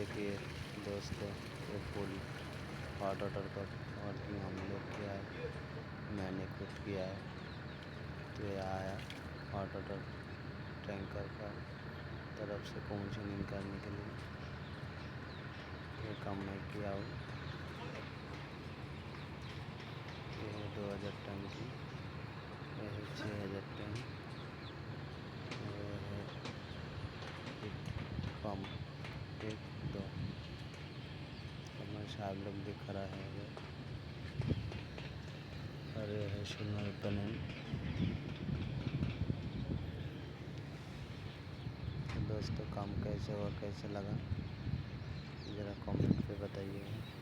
देखिए दोस्तों, ये फुल हॉट वाटर का ऑर्डर हम लोग किया है, मैंने खुद किया है। तो ये आया हॉट वाटर टैंकर का तरफ से कमीशन निकालने के लिए। ये काम मैं किया हूँ। ये है 2000 टन की, ये है 6000 टन, ये है एक पंप 1 2। हमारे साहब लोग दिख रहा है और ये है सोलर पैनल। तो दोस्तों काम कैसे हुआ, कैसे लगा, ज़रा कमेंट पे बताइएगा।